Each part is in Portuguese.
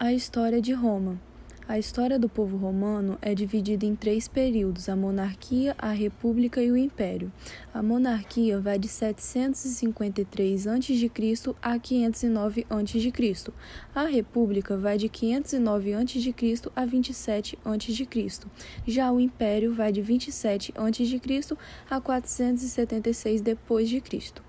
A história de Roma. A história do povo romano é dividida em 3 períodos: a monarquia, a república e o império. A monarquia vai de 753 a.C. a 509 a.C. A república vai de 509 a.C. a 27 a.C. Já o império vai de 27 a.C. a 476 d.C.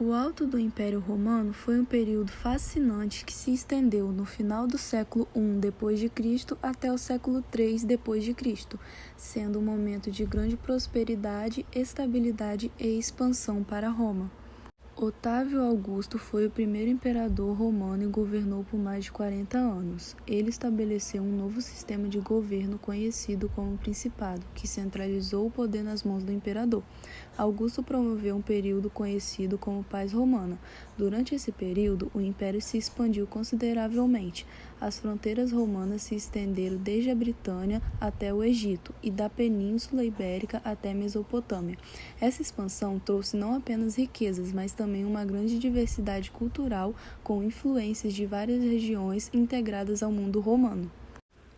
O alto do Império Romano foi um período fascinante que se estendeu no final do século I d.C. até o século III d.C., sendo um momento de grande prosperidade, estabilidade e expansão para Roma. Otávio Augusto foi o primeiro imperador romano e governou por mais de 40 anos. Ele estabeleceu um novo sistema de governo conhecido como Principado, que centralizou o poder nas mãos do imperador. Augusto promoveu um período conhecido como Paz Romana. Durante esse período, o império se expandiu consideravelmente. As fronteiras romanas se estenderam desde a Britânia até o Egito e da Península Ibérica até a Mesopotâmia. Essa expansão trouxe não apenas riquezas, mas também uma grande diversidade cultural, com influências de várias regiões integradas ao mundo romano.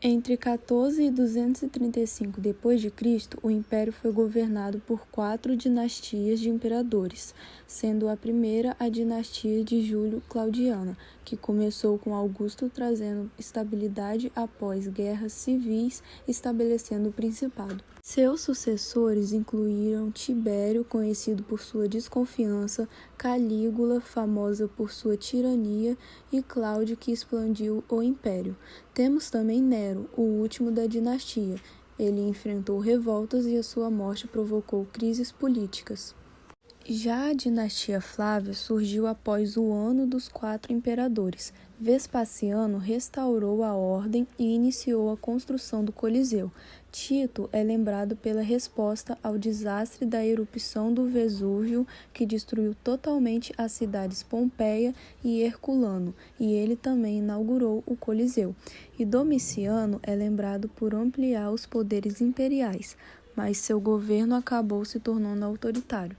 Entre 14 e 235 d.C., o império foi governado por 4 dinastias de imperadores, sendo a primeira a dinastia de Júlio Claudiana, que começou com Augusto trazendo estabilidade após guerras civis, estabelecendo o principado. Seus sucessores incluíram Tibério, conhecido por sua desconfiança, Calígula, famosa por sua tirania, e Cláudio, que expandiu o império. Temos também Nero, o último da dinastia. Ele enfrentou revoltas e a sua morte provocou crises políticas. Já a dinastia Flávia surgiu após o ano dos 4 imperadores. Vespasiano restaurou a ordem e iniciou a construção do Coliseu. Tito é lembrado pela resposta ao desastre da erupção do Vesúvio, que destruiu totalmente as cidades Pompeia e Herculano, e ele também inaugurou o Coliseu. E Domiciano é lembrado por ampliar os poderes imperiais, mas seu governo acabou se tornando autoritário.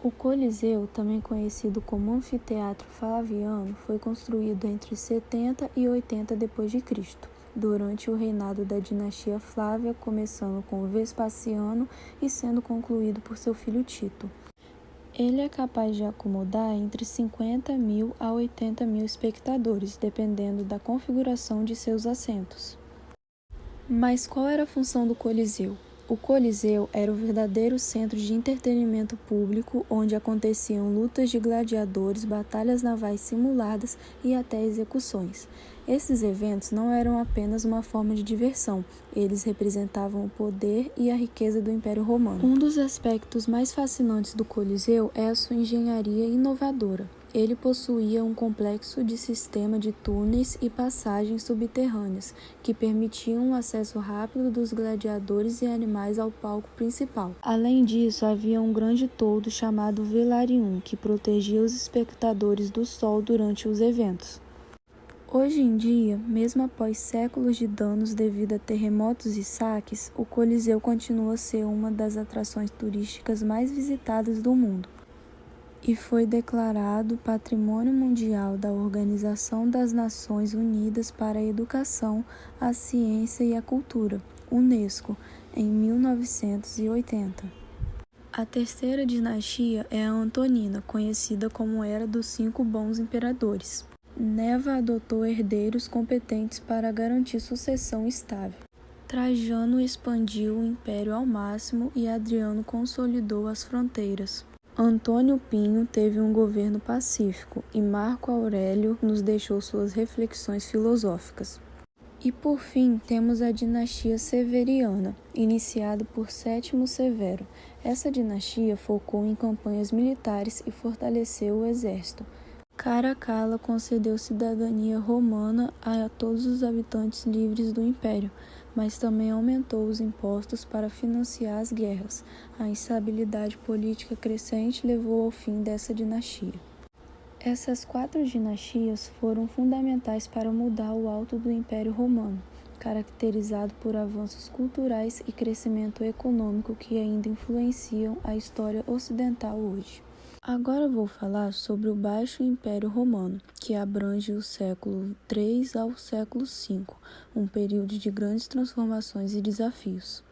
O Coliseu, também conhecido como Anfiteatro Flaviano, foi construído entre 70 e 80 d.C., durante o reinado da dinastia Flávia, começando com Vespasiano e sendo concluído por seu filho Tito. Ele é capaz de acomodar entre 50.000 a 80.000 espectadores, dependendo da configuração de seus assentos. Mas qual era a função do Coliseu? O Coliseu era o verdadeiro centro de entretenimento público, onde aconteciam lutas de gladiadores, batalhas navais simuladas e até execuções. Esses eventos não eram apenas uma forma de diversão, eles representavam o poder e a riqueza do Império Romano. Um dos aspectos mais fascinantes do Coliseu é a sua engenharia inovadora. Ele possuía um complexo de sistema de túneis e passagens subterrâneas, que permitiam o acesso rápido dos gladiadores e animais ao palco principal. Além disso, havia um grande toldo chamado Velarium, que protegia os espectadores do sol durante os eventos. Hoje em dia, mesmo após séculos de danos devido a terremotos e saques, o Coliseu continua a ser uma das atrações turísticas mais visitadas do mundo e foi declarado Patrimônio Mundial da Organização das Nações Unidas para a Educação, a Ciência e a Cultura, UNESCO, em 1980. A terceira dinastia é a Antonina, conhecida como Era dos 5 Bons Imperadores. Neva adotou herdeiros competentes para garantir sucessão estável. Trajano expandiu o império ao máximo e Adriano consolidou as fronteiras. Antônio Pinho teve um governo pacífico e Marco Aurélio nos deixou suas reflexões filosóficas. E por fim, temos a dinastia Severiana, iniciada por Sétimo Severo. Essa dinastia focou em campanhas militares e fortaleceu o exército. Caracalla concedeu cidadania romana a todos os habitantes livres do império, mas também aumentou os impostos para financiar as guerras. A instabilidade política crescente levou ao fim dessa dinastia. Essas 4 dinastias foram fundamentais para mudar o alto do Império Romano, caracterizado por avanços culturais e crescimento econômico que ainda influenciam a história ocidental hoje. Agora vou falar sobre o Baixo Império Romano, que abrange o século III ao século V, um período de grandes transformações e desafios.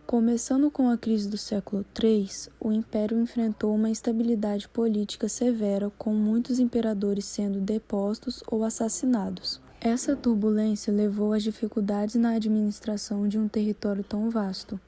Começando com a crise do século III, o Império enfrentou uma instabilidade política severa, com muitos imperadores sendo depostos ou assassinados. Essa turbulência levou às dificuldades na administração de um território tão vasto.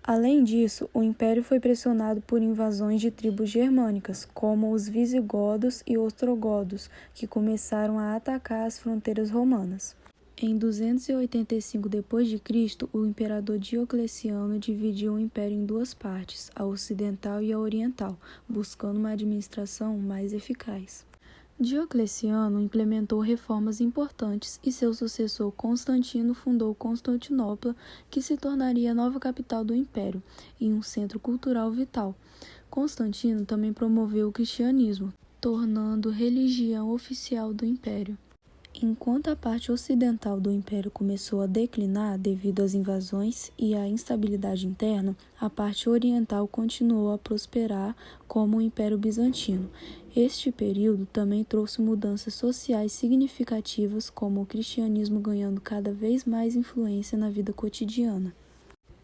Além disso, o Império foi pressionado por invasões de tribos germânicas, como os visigodos e ostrogodos, que começaram a atacar as fronteiras romanas. Em 285 d.C., o imperador Diocleciano dividiu o império em duas partes, a ocidental e a oriental, buscando uma administração mais eficaz. Diocleciano implementou reformas importantes e seu sucessor Constantino fundou Constantinopla, que se tornaria a nova capital do império e um centro cultural vital. Constantino também promoveu o cristianismo, tornando religião oficial do império. Enquanto a parte ocidental do império começou a declinar devido às invasões e à instabilidade interna, a parte oriental continuou a prosperar como o Império Bizantino. Este período também trouxe mudanças sociais significativas, como o cristianismo ganhando cada vez mais influência na vida cotidiana.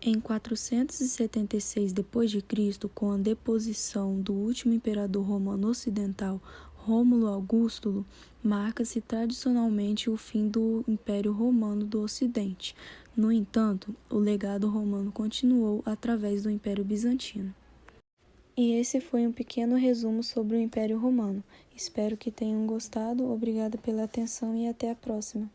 Em 476 d.C., com a deposição do último imperador romano ocidental, Rômulo Augusto, marca-se tradicionalmente o fim do Império Romano do Ocidente. No entanto, o legado romano continuou através do Império Bizantino. E esse foi um pequeno resumo sobre o Império Romano. Espero que tenham gostado. Obrigada pela atenção e até a próxima.